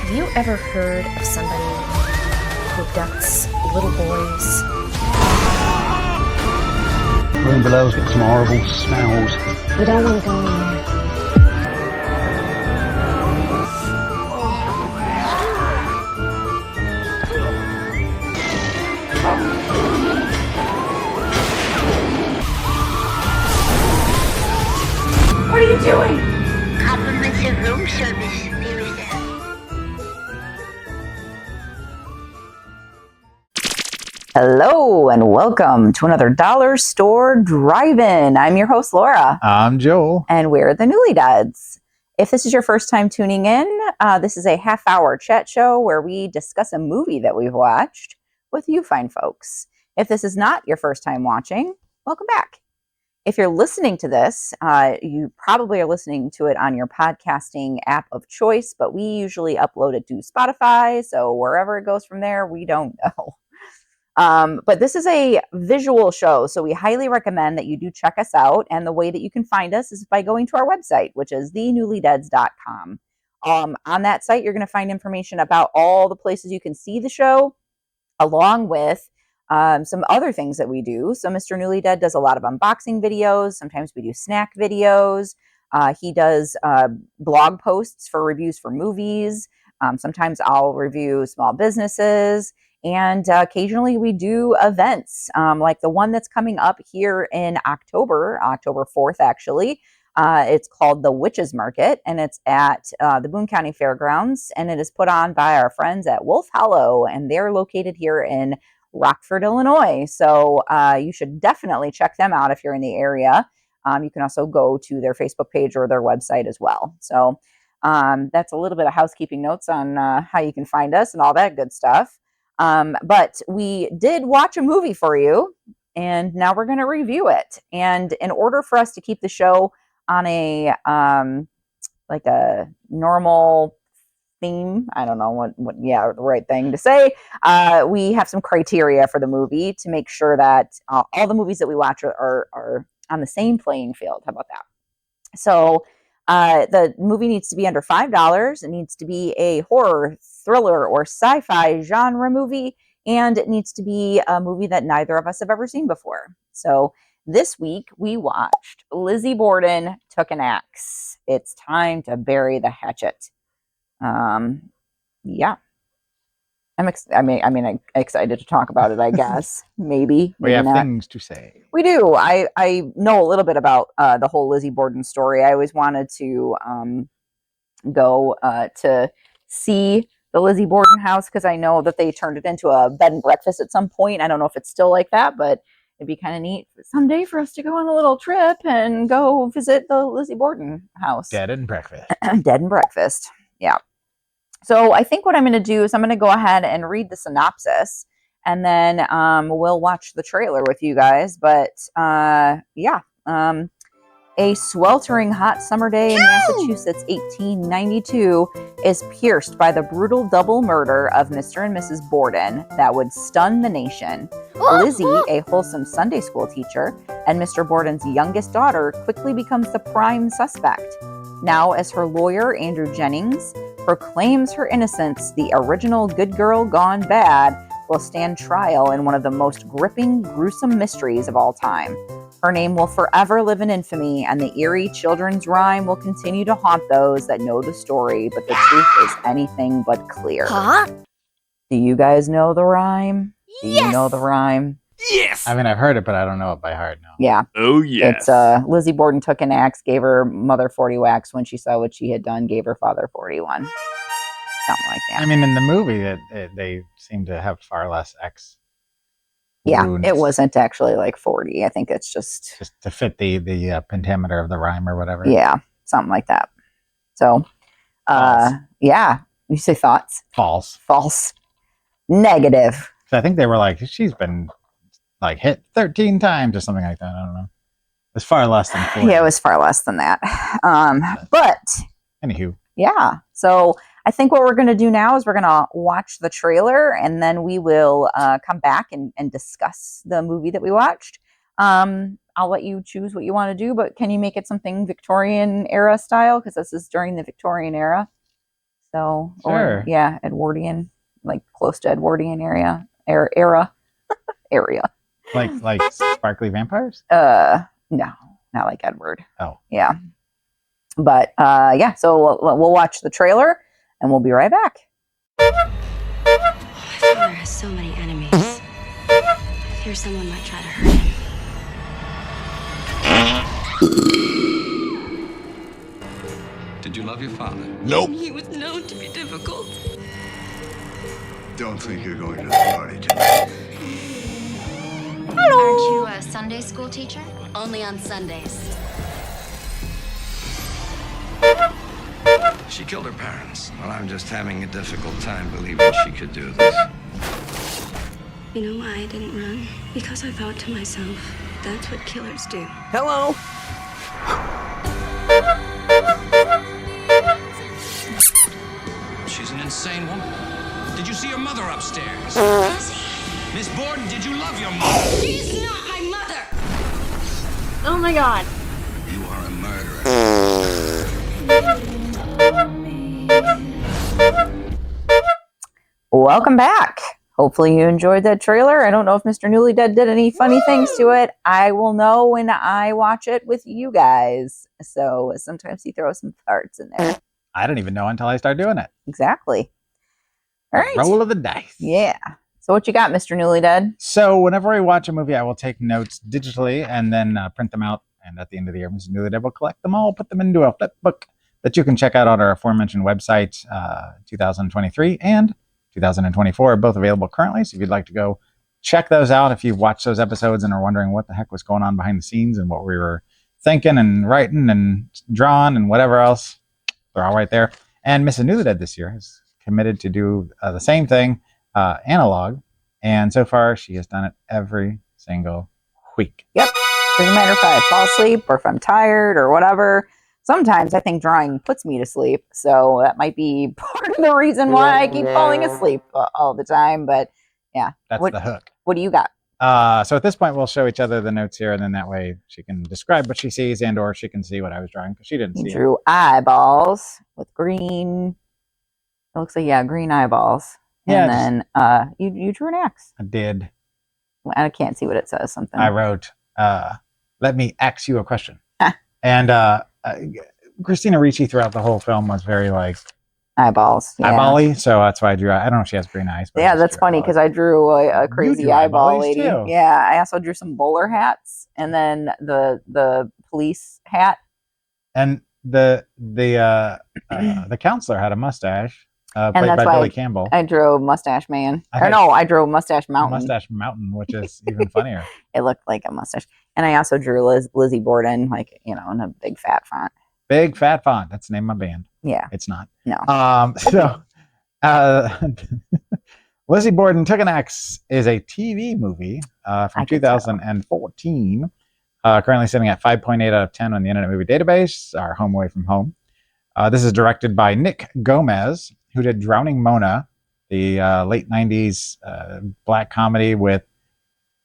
Have you ever heard of somebody who abducts little boys? Room below's got some horrible smells. We don't want to go in there. What are you doing? Compliments of room service. There is that. Hello and welcome to another Dollar Store Drive-In. I'm your host, Laura. I'm Joel. And we're the Newly Duds. If this is your first time tuning in, this is a half-hour chat show where we discuss a movie that we've watched with you fine folks. If this is not your first time watching, welcome back. If you're listening to this, you probably are listening to it on your podcasting app of choice, but we usually upload it to Spotify, so wherever it goes from there, we don't know. But this is a visual show, so we highly recommend that you do check us out. And the way that you can find us is by going to our website, which is thenewlyduds.com. On that site, you're going to find information about all the places you can see the show, along with some other things that we do. So Mr. Newly Dead does a lot of unboxing videos. Sometimes we do snack videos. He does blog posts for reviews for movies. Sometimes I'll review small businesses. And occasionally we do events like the one that's coming up here in October 4th, actually. It's called the Witches Market, and it's at the Boone County Fairgrounds, and it is put on by our friends at Wolf Hollow, and they're located here in Rockford, Illinois. So you should definitely check them out if you're in the area. You can also go to their Facebook page or their website as well. So that's a little bit of housekeeping notes on how you can find us and all that good stuff. But we did watch a movie for you, and now we're going to review it. And in order for us to keep the show on a like a normal theme, I don't know what the right thing to say, we have some criteria for the movie to make sure that all the movies that we watch are on the same playing field. How about that? So the movie needs to be under $5. It needs to be a horror, thriller, or sci-fi genre movie, and it needs to be a movie that neither of us have ever seen before. So this week we watched Lizzie Borden Took an Axe. It's time to bury the hatchet. Yeah. I'm excited to talk about it, I guess. Maybe We have not. things to say. We do. I know a little bit about the whole Lizzie Borden story. I always wanted to go to see the Lizzie Borden house because I know that they turned it into a bed and breakfast at some point. I don't know if it's still like that, but it'd be kind of neat someday for us to go on a little trip and go visit the Lizzie Borden house. Dead and breakfast. Dead and breakfast. Yeah. So I think what I'm going to do is I'm going to go ahead and read the synopsis, and then we'll watch the trailer with you guys. But a sweltering hot summer day in Massachusetts, 1892, is pierced by the brutal double murder of Mr. and Mrs. Borden that would stun the nation. Lizzie, a wholesome Sunday school teacher, and Mr. Borden's youngest daughter quickly becomes the prime suspect. Now, as her lawyer, Andrew Jennings, proclaims her innocence, the original good girl gone bad will stand trial in one of the most gripping, gruesome mysteries of all time. Her name will forever live in infamy, and the eerie children's rhyme will continue to haunt those that know the story, but the truth is anything but clear. Huh? Do you guys know the rhyme? Do you know the rhyme? Yes. I mean, I've heard it, but I don't know it by heart. No. Yeah. Oh yes. It's Lizzie Borden took an axe, gave her mother 40 whacks. When she saw what she had done, gave her father 41. Something like that. I mean, in the movie, they seem to have far less X. Yeah, wounds. it wasn't actually like 40. I think it's just to fit the pentameter of the rhyme or whatever. yeah, something like that. So, False. yeah, you say thoughts? False. False. Negative. So I think they were like, she's been like hit 13 times or something like that. I don't know. It's far less than 40. Yeah, it was far less than that. But Anywho. yeah, so I think what we're going to do now is we're going to watch the trailer, and then we will come back and discuss the movie that we watched. I'll let you choose what you want to do, but can you make it something Victorian era style? Because this is during the Victorian era. So, Sure. or yeah, Edwardian, like close to Edwardian era. Like sparkly vampires? No, not like Edward. Oh. Yeah. But yeah, so we'll watch the trailer and we'll be right back. My father has so many enemies. I fear someone might try to hurt him. Did you love your father? He was known to be difficult. Don't think you're going to the party tonight. Aren't you a Sunday school teacher? Only on Sundays. She killed her parents. Well, I'm just having a difficult time believing she could do this. You know why I didn't run? Because I thought to myself, that's what killers do. Hello? She's an insane woman. Did you see your mother upstairs? Miss Borden, did you love your mother? She's not my mother! Oh my god. You are a murderer. Welcome back. Hopefully you enjoyed that trailer. I don't know if Mr. Newly Dead did any funny things to it. I will know when I watch it with you guys. So sometimes he throws some farts in there. I didn't even know until I started doing it. Exactly. All right. Roll of the dice. Yeah. So what you got, Mr. Newly Dead? So whenever I watch a movie, I will take notes digitally and then print them out. And at the end of the year, Mr. Newly Dead will collect them all, put them into a flip book that you can check out on our aforementioned website, 2023 and 2024 are both available currently. So if you'd like to go check those out, if you've watched those episodes and are wondering what the heck was going on behind the scenes and what we were thinking and writing and drawing and whatever else, they're all right there. And Mrs. Newly Dead this year has committed to do the same thing, analog. And so far, she has done it every single week. Yep. Doesn't matter if I fall asleep or if I'm tired or whatever. Sometimes I think drawing puts me to sleep. So that might be part of the reason why I keep falling asleep all the time. But yeah. That's the hook. What do you got? So at this point, we'll show each other the notes here, and then that way she can describe what she sees and or she can see what I was drawing because she didn't see You it. drew eyeballs with green. It looks like, yeah, green eyeballs. Yeah, And then you drew an X. I did. I can't see what it says. Something. I wrote, let me ask you a question. Ah. And Christina Ricci throughout the whole film was very like eyeballs. Yeah. eyeball-y, so that's why I drew. I don't know if she has green eyes. But Yeah, that's funny because I drew a crazy drew eyeball eyeballs, lady. too. Yeah, I also drew some bowler hats and then the police hat. And the counselor had a mustache, played that's by why Billy Campbell. I drew Mustache Man. I Or had- no, I drew Mustache Mountain. Mustache Mountain, which is even funnier. It looked like a mustache. And I also drew Lizzie Borden, like, in a big fat font. Big fat font. That's the name of my band. Yeah. It's not. No. So, Lizzie Borden Took an X is a TV movie from I could tell. 2014. Currently sitting at 5.8 out of 10 on the Internet Movie Database, our home away from home. This is directed by Nick Gomez, who did Drowning Mona, the late 90s black comedy with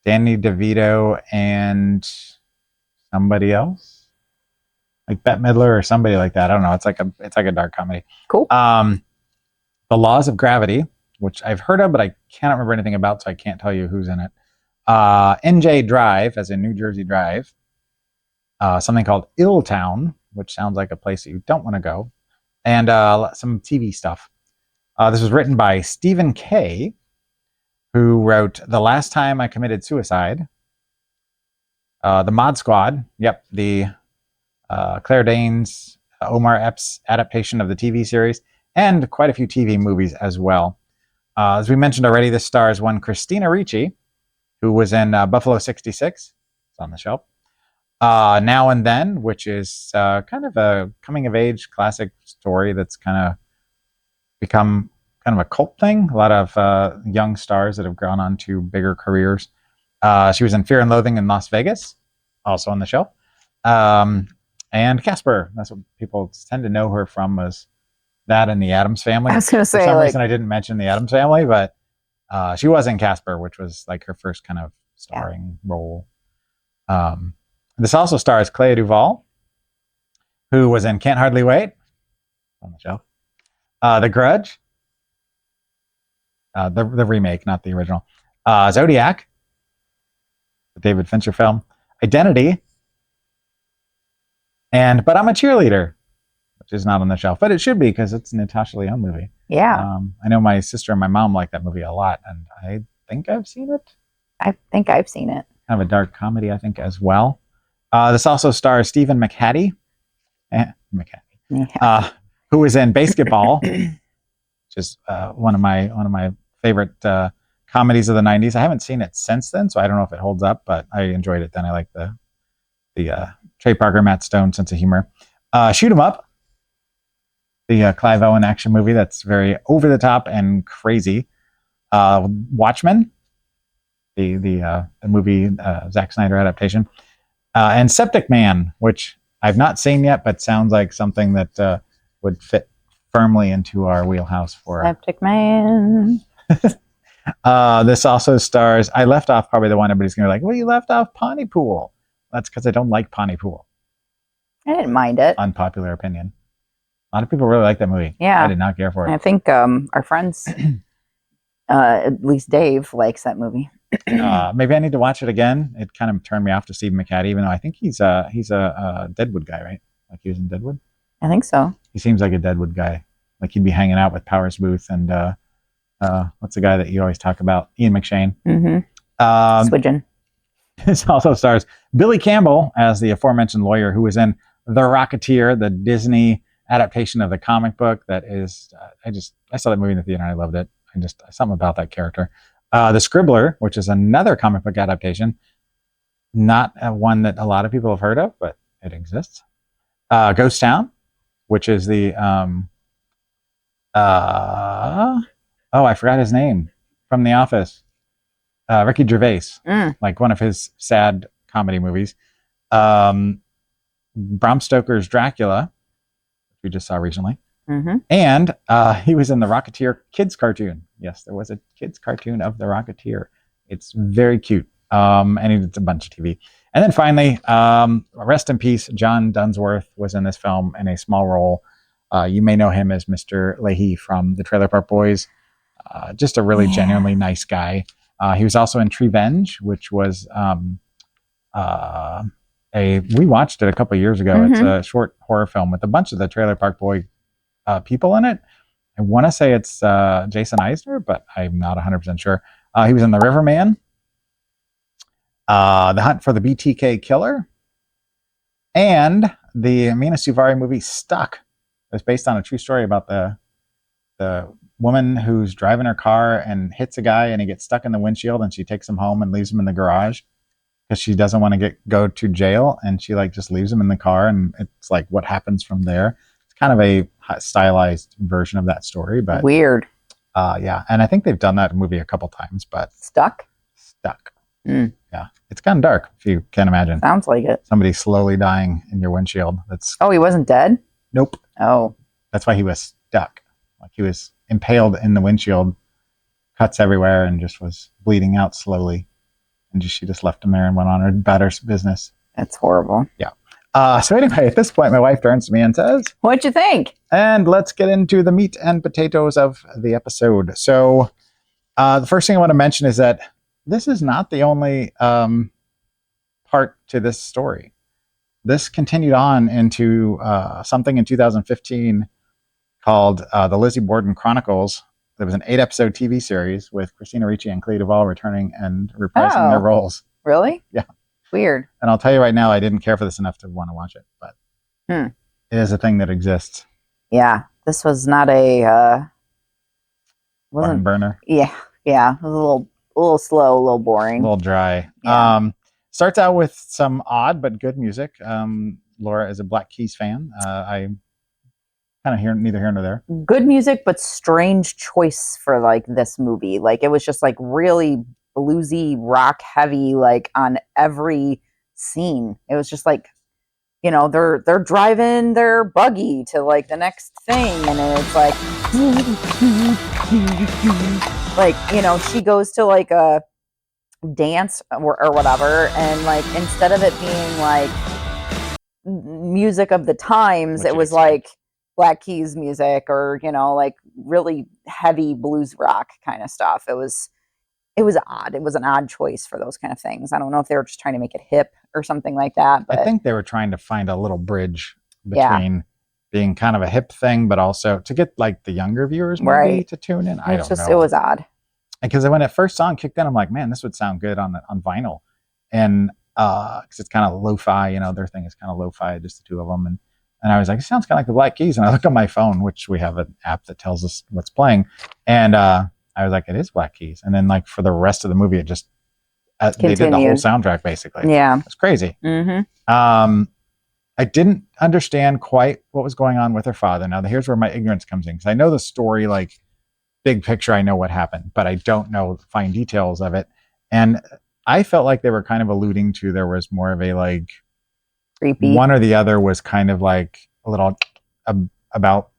Danny DeVito and somebody else. Like Bette Midler or somebody like that. I don't know. It's like a dark comedy. Cool. The Laws of Gravity, which I've heard of, but I cannot remember anything about, so I can't tell you who's in it. NJ Drive, as in New Jersey Drive. Something called Ill Town, which sounds like a place that you don't want to go. And some TV stuff. This was written by Stephen Kay, who wrote The Last Time I Committed Suicide. The Mod Squad. Yep, the Claire Danes, Omar Epps adaptation of the TV series, and quite a few TV movies as well. As we mentioned already, this stars one Christina Ricci, who was in Buffalo 66. It's on the shelf. Now and Then, which is kind of a coming-of-age classic story that's kind of become kind of a cult thing. A lot of young stars that have gone on to bigger careers. She was in Fear and Loathing in Las Vegas, also on the shelf. And Casper, that's what people tend to know her from, was that and the Addams Family. I was going to For say, some like, reason, I didn't mention the Addams Family, but she was in Casper, which was like her first kind of starring role. This also stars Clea Duvall, who was in Can't Hardly Wait, on the shelf. The Grudge. The remake, not the original. Zodiac, the David Fincher film. Identity. And But I'm a Cheerleader, which is not on the shelf, but it should be because it's a Natasha Lyonne movie. Yeah. I know my sister and my mom like that movie a lot, and I think I've seen it. I think I've seen it. Kind of a dark comedy, I think, as well. This also stars Stephen McHattie, who was in Basketball, which is one of my favorite comedies of the 90s. I haven't seen it since then, so I don't know if it holds up, but I enjoyed it then. I like the Trey Parker, Matt Stone sense of humor. Shoot 'Em Up, the Clive Owen action movie that's very over the top and crazy. Watchmen, the movie Zack Snyder adaptation, and Septic Man, which I've not seen yet, but sounds like something that would fit firmly into our wheelhouse for Septic Man. This also stars. I left off probably the one everybody's gonna be like, "Well, you left off Pontypool." That's because I don't like Pontypool. I didn't mind it. Unpopular opinion. A lot of people really like that movie. Yeah. I did not care for it. I think our friends, at least Dave, likes that movie. Maybe I need to watch it again. It kind of turned me off to Stephen McHattie, even though I think he's a Deadwood guy, right? Like he was in Deadwood. I think so. He seems like a Deadwood guy. Like he'd be hanging out with Powers Booth and what's the guy that you always talk about? Ian McShane. Mm-hmm. Swidgen. This also stars Billy Campbell as the aforementioned lawyer who was in The Rocketeer, the Disney adaptation of the comic book. That is, I saw that movie in the theater and I loved it. Something about that character. The Scribbler, which is another comic book adaptation, not one that a lot of people have heard of, but it exists. Ghost Town, which is the I forgot his name from The Office. Ricky Gervais, like one of his sad comedy movies. Bram Stoker's Dracula, which we just saw recently. Mm-hmm. And he was in the Rocketeer kids cartoon. Yes, there was a kids cartoon of the Rocketeer. It's very cute. And it's a bunch of TV. And then finally, rest in peace, John Dunsworth was in this film in a small role. You may know him as Mr. Leahy from the Trailer Park Boys. Just a really genuinely nice guy. He was also in Treevenge, which was we watched it a couple years ago. Mm-hmm. It's a short horror film with a bunch of the Trailer Park Boy people in it. I want to say it's Jason Eisner, but I'm not 100% sure. He was in The Riverman, The Hunt for the BTK Killer, and the Mina Suvari movie Stuck. It was based on a true story about the woman who's driving her car and hits a guy and he gets stuck in the windshield and she takes him home and leaves him in the garage because she doesn't want to go to jail, and she just leaves him in the car, and it's like what happens from there. It's kind of a stylized version of that story, but weird. Yeah, and I think they've done that movie a couple times, but Stuck. Yeah, it's kind of dark if you can imagine. Sounds like it. Somebody slowly dying in your windshield. Oh, he wasn't dead? Nope. Oh, that's why he was stuck. Like he was impaled in the windshield, cuts everywhere, and just was bleeding out slowly. And she just left him there and went on about her business. That's horrible. Yeah. So anyway, at this point, my wife turns to me and says, "What'd you think?" And let's get into the meat and potatoes of the episode. So the first thing I want to mention is that this is not the only part to this story. This continued on into something in 2015 called The Lizzie Borden Chronicles. There was an 8-episode TV series with Christina Ricci and Clea Duvall returning and reprising their roles. Really? Yeah. Weird. And I'll tell you right now, I didn't care for this enough to want to watch it, but it is a thing that exists. Yeah. This was not a... barn burner. Yeah. Yeah. It was a little slow, a little boring. A little dry. Yeah. Starts out with some odd but good music. Laura is a Black Keys fan. I kind of neither here nor there. Good music, but strange choice for this movie. It was just really bluesy, rock heavy, on every scene. It was just they're driving their buggy to the next thing, and it's she goes to a dance or whatever, and instead of it being music of the times, it was Black Keys music or, like really heavy blues rock kind of stuff. It was odd. It was an odd choice for those kind of things. I don't know if they were just trying to make it hip or something like that. But I think they were trying to find a little bridge Yeah. between being kind of a hip thing, but also to get like the younger viewers maybe Right. to tune in. I it's don't just, know. it was odd. Because when that first song kicked in, I'm like, man, this would sound good on vinyl. And because it's kind of lo-fi, their thing is kind of lo-fi, just the two of them. And I was like, it sounds kind of like the Black Keys. And I look on my phone, which we have an app that tells us what's playing. And I was like, it is Black Keys. And then like for the rest of the movie, it just, they did the whole Continued. soundtrack basically. Yeah. It's crazy. Mm-hmm. I didn't understand quite what was going on with her father. Now, here's where my ignorance comes in. Because I know the story, like big picture, I know what happened, but I don't know fine details of it. And I felt like they were kind of alluding to there was more of a like Creepy. one or the other was kind of like a little about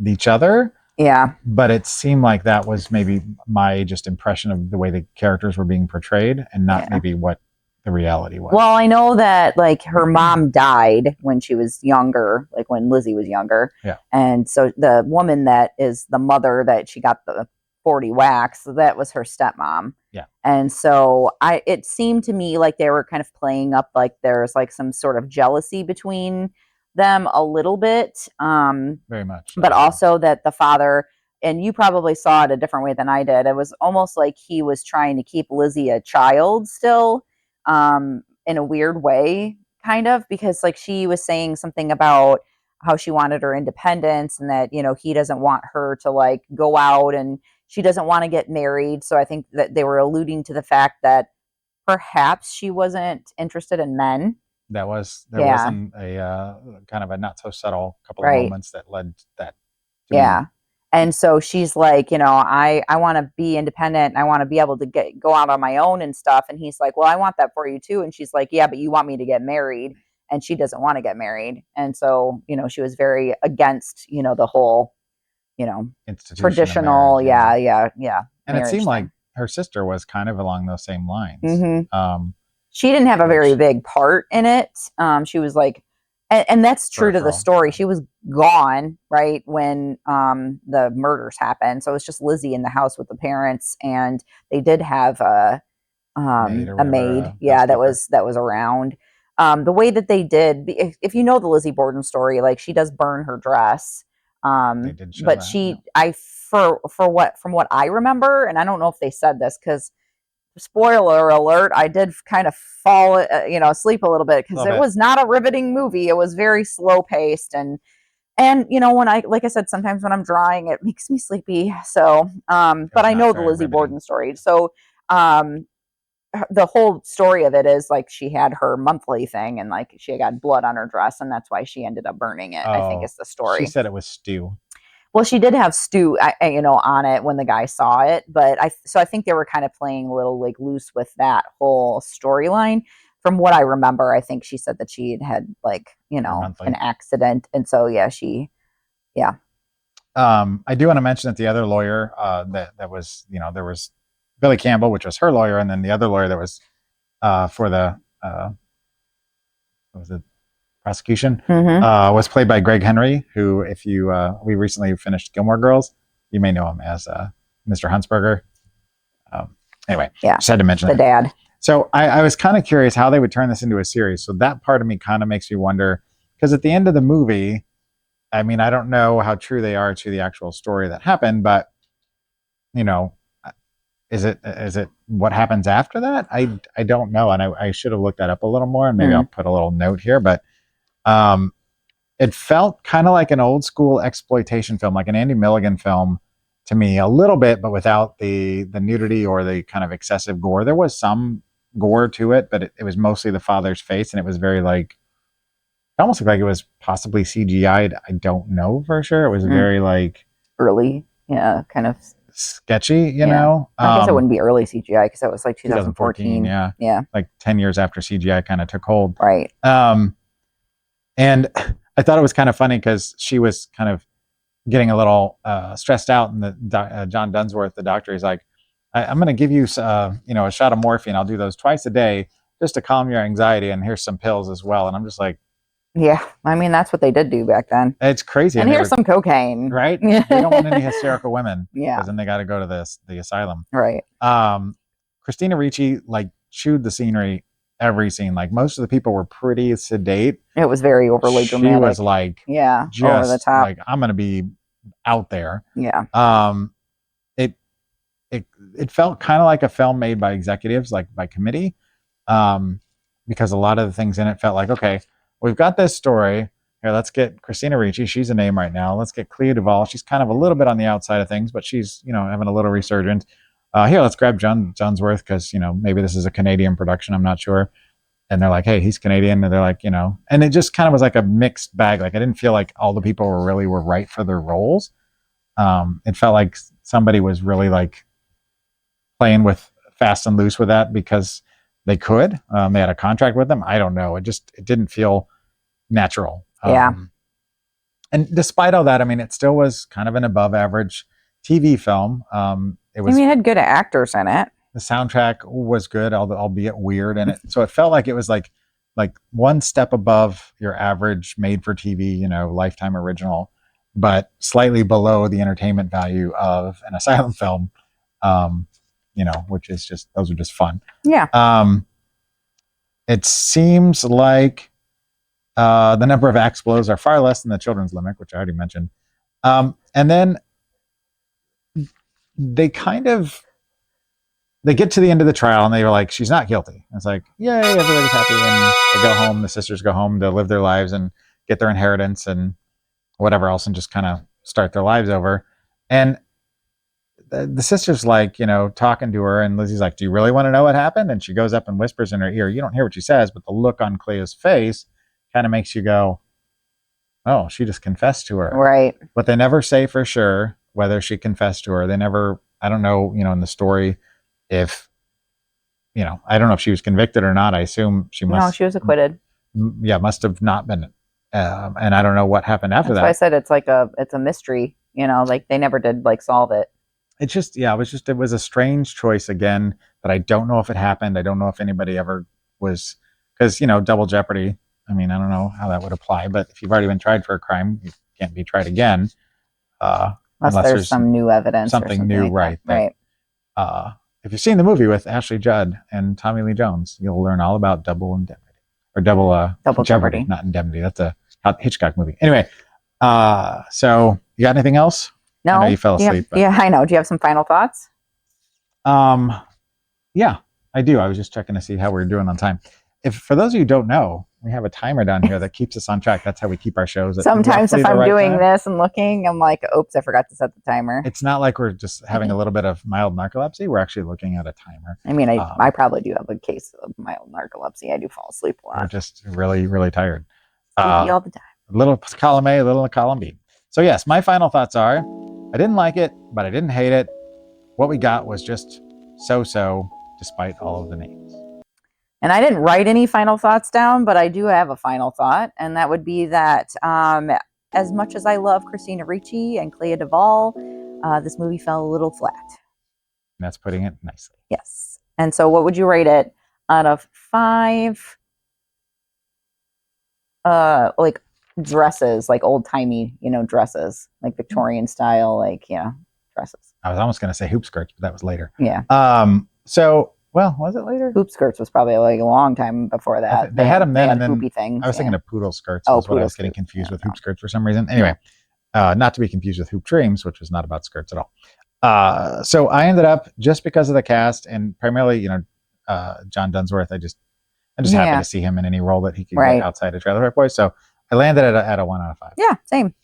each other. Yeah. But it seemed like that was maybe my just impression of the way the characters were being portrayed and not maybe what the reality was. Well, I know that like her mom died when she was younger, like when Lizzie was younger. Yeah. And so the woman that is the mother that she got the 40 whacks, so that was her stepmom. Yeah. And so it seemed to me like they were kind of playing up like there's like some sort of jealousy between them a little bit. Very much. But also that the father, and you probably saw it a different way than I did, it was almost like he was trying to keep Lizzie a child still, in a weird way, kind of, because like she was saying something about how she wanted her independence and that, he doesn't want her to like go out and she doesn't want to get married. So I think that they were alluding to the fact that perhaps she wasn't interested in men. There wasn't a kind of a not so subtle couple of moments that led to that. Yeah. And so she's like, I want to be independent. And I want to be able to go out on my own and stuff. And he's like, well, I want that for you too. And she's like, yeah, but you want me to get married. And she doesn't want to get married. And so, she was very against, the whole, institution traditional. of marriage, Yeah. And it seemed thing. like her sister was kind of along those same lines. Mm-hmm. She didn't have a very big part in it. She was like, and that's true to the story. She was gone right when the murders happened. So it was just Lizzie in the house with the parents, and they did have a maid. Yeah, that was around. The way that they did, if you know the Lizzie Borden story, like she does burn her dress. They did show But that, from what I remember, and I don't know if they said this because spoiler alert, I did kind of fall asleep a little bit because it was not a riveting movie. It was very slow paced and when like I said, sometimes when I'm drawing it makes me sleepy. So but I know the Lizzie Borden story. So the whole story of it is like she had her monthly thing and like she got blood on her dress and that's why she ended up burning it. I think is the story. She said it was stew. Well, she did have stew, on it when the guy saw it, but I think they were kind of playing a little like loose with that whole storyline. From what I remember, I think she said that she had like, an accident, and so yeah. I do want to mention that the other lawyer that was, there was Billy Campbell, which was her lawyer, and then the other lawyer that was for the what was it? Prosecution was played by Greg Henry, who, if you we recently finished Gilmore Girls, you may know him as Mr. Huntsberger. Anyway, just had to mention the dad. So I was kind of curious how they would turn this into a series. So that part of me kind of makes me wonder, because at the end of the movie, I mean, I don't know how true they are to the actual story that happened, but is it what happens after that? I don't know, and I should have looked that up a little more, and maybe I'll put a little note here, but. It felt kind of like an old school exploitation film, like an Andy Milligan film to me, a little bit, but without the nudity or the kind of excessive gore. There was some gore to it, but it was mostly the father's face, and it was very like, it almost looked like it was possibly CGI'd. I don't know for sure. It was very like early, kind of sketchy, you know. I guess it wouldn't be early CGI because that was like 2014. Yeah, like 10 years after CGI kind of took hold, right? And I thought it was kind of funny because she was kind of getting a little stressed out, and John Dunsworth, the doctor, is like, I'm going to give you a shot of morphine. I'll do those twice a day just to calm your anxiety, and here's some pills as well. And I'm just like, Yeah, I mean that's what they did do back then. It's crazy. And they here's some cocaine, right? We don't want any hysterical women. Yeah. Because then they got to go to the asylum. Right. Christina Ricci like chewed the scenery every scene. Like most of the people were pretty sedate. It was very overly She dramatic. was like, yeah, just over the top. like, I'm gonna be out there. Yeah. It felt kind of like a film made by executives, like by committee, because a lot of the things in it felt like, okay, we've got this story here. Let's get Christina Ricci. She's a name right now. Let's get Clea Duvall. She's kind of a little bit on the outside of things, but she's having a little resurgence. Here, let's grab John Dunsworth because maybe this is a Canadian production. I'm not sure. And they're like, hey, he's Canadian. And they're like, and it just kind of was like a mixed bag. Like I didn't feel like all the people were right for their roles. It felt like somebody was really like playing with fast and loose with that because they could. They had a contract with them. I don't know. It didn't feel natural. Yeah. And despite all that, I mean, it still was kind of an above average TV film. It was. I mean, it had good actors in it. The soundtrack was good, albeit weird, and so it felt like it was like one step above your average made-for-TV, Lifetime original, but slightly below the entertainment value of an asylum film, which is those are just fun. Yeah. It seems like the number of explos are far less than the children's limit, which I already mentioned, and then they get to the end of the trial and they were like, she's not guilty. And it's like, yay, everybody's happy. And they go home, the sisters go home to live their lives and get their inheritance and whatever else and just kind of start their lives over. And the sister's like, talking to her and Lizzie's like, do you really want to know what happened? And she goes up and whispers in her ear. You don't hear what she says, but the look on Clea's face kind of makes you go, oh, she just confessed to her. Right. But they never say for sure whether she confessed to her. They never, I don't know, in the story, if I don't know if she was convicted or not. I assume she must. No, she was acquitted. Yeah, must have not been. And I don't know what happened after that. That's why I said it's a mystery. Like they never did solve it. It's just it was a strange choice again. But I don't know if it happened. I don't know if anybody ever was, because double jeopardy. I mean, I don't know how that would apply. But if you've already been tried for a crime, you can't be tried again. Unless there's some new evidence. Something new, like right? Right. If you've seen the movie with Ashley Judd and Tommy Lee Jones, you'll learn all about double indemnity or double jeopardy, not indemnity. That's a Hitchcock movie. Anyway, so you got anything else? No, I know you fell asleep. Yeah, I know. Do you have some final thoughts? Yeah, I do. I was just checking to see how we're doing on time. For those of you who don't know, we have a timer down here that keeps us on track. That's how we keep our shows. At Sometimes if the I'm right doing time. this and looking, I'm like, oops, I forgot to set the timer. It's not like we're just having a little bit of mild narcolepsy. We're actually looking at a timer. I mean, I probably do have a case of mild narcolepsy. I do fall asleep a lot. We're just really, really tired. Sleepy all the time. A little column A, a little column B. So yes, my final thoughts are, I didn't like it, but I didn't hate it. What we got was just so-so, despite all of the names. And I didn't write any final thoughts down, but I do have a final thought. And that would be that as much as I love Christina Ricci and Clea Duvall, this movie fell a little flat. That's putting it nicely. Yes. And so what would you rate it out of 5 like dresses, like old-timey, dresses, like Victorian style, dresses? I was almost going to say hoop skirts, but that was later. Yeah. Well, was it later? Hoop skirts was probably like a long time before that. They had them then, and then hoopy things. I was thinking of poodle skirts. Oh, was what I was getting confused with hoop skirts for some reason. Anyway, not to be confused with Hoop Dreams, which was not about skirts at all. So I ended up, just because of the cast and primarily, John Dunsworth, I'm just happy to see him in any role that he could get outside of Trailer Park Boys. So I landed at a 1 out of 5. Yeah, same.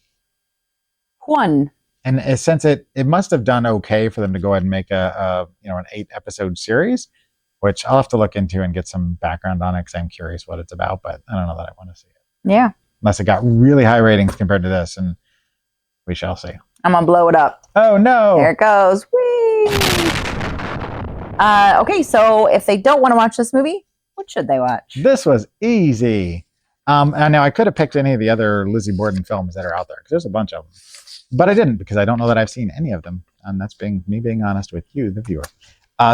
1. And since it must have done okay for them to go ahead and make an 8-episode series, which I'll have to look into and get some background on it because I'm curious what it's about, but I don't know that I want to see it. Yeah. Unless it got really high ratings compared to this, and we shall see. I'm going to blow it up. Oh, no. There it goes. Whee! Okay, so if they don't want to watch this movie, what should they watch? This was easy. And now I could have picked any of the other Lizzie Borden films that are out there, because there's a bunch of them. But I didn't, because I don't know that I've seen any of them. And that's me being honest with you, the viewer.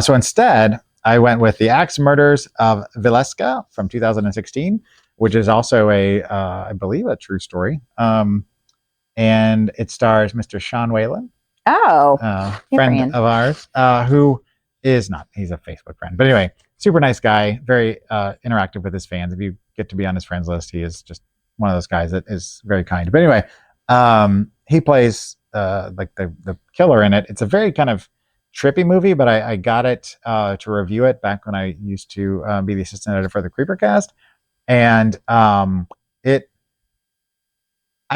So instead, I went with The Axe Murders of Villisca from 2016, which is also I believe, a true story. And it stars Mr. Sean Whalen, Oh, friend friend. of ours, who is not. He's a Facebook friend, but anyway, super nice guy, very interactive with his fans. If you get to be on his friends list, he is just one of those guys that is very kind. But anyway, he plays like the killer in it. It's a very kind of trippy movie, but I got it to review it back when I used to be the assistant editor for the Creepercast, and I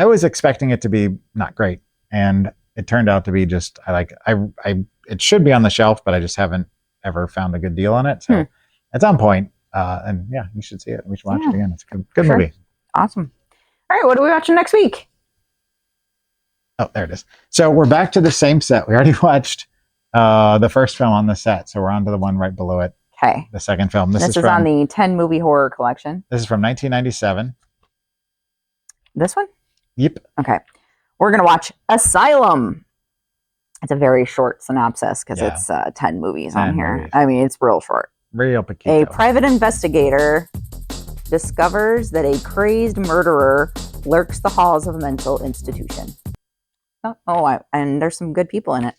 was expecting it to be not great, and it turned out to be just it should be on the shelf, but I just haven't ever found a good deal on it. So it's on point, and yeah, you should see it. We should watch it again. It's a good movie. Awesome. All right, what are we watching next week? Oh, there it is. So we're back to the same set. We already watched the first film on the set, so we're on to the one right below it. Okay. The second film. This is on the 10 movie horror collection. This is from 1997. This one? Yep. Okay. We're going to watch Asylum. It's a very short synopsis because it's 10 movies 10 on here. movies. I mean, it's real short. Real Paquito. A private investigator discovers that a crazed murderer lurks the halls of a mental institution. And there's some good people in it.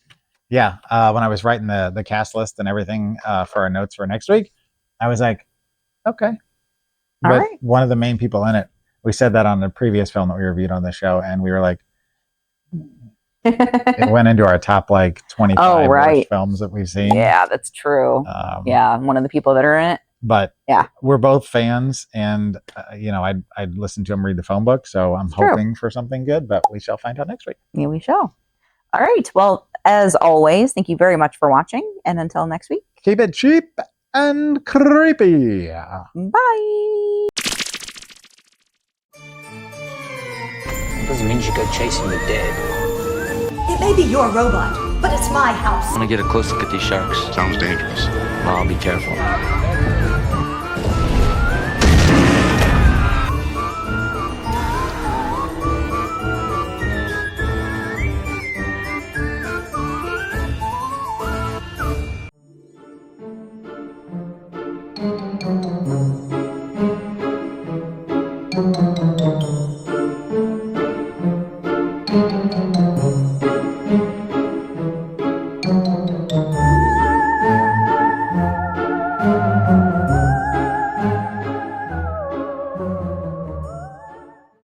Yeah. When I was writing the cast list and everything for our notes for next week, I was like, okay. But All right. one of the main people in it, we said that on the previous film that we reviewed on the show, and we were like, it went into our top 25 worst films that we've seen. Yeah, that's true. One of the people that are in it. But yeah, we're both fans, and I'd listen to him read the phone book, so I'm hoping for something good, but we shall find out next week. Yeah, we shall. All right. Well, as always, thank you very much for watching, and until next week, keep it cheap and creepy. Bye. Doesn't mean you go chasing the dead. It may be your robot, but it's my house. I want to get a close look at these sharks. Sounds dangerous. Well, I'll be careful. Thank you.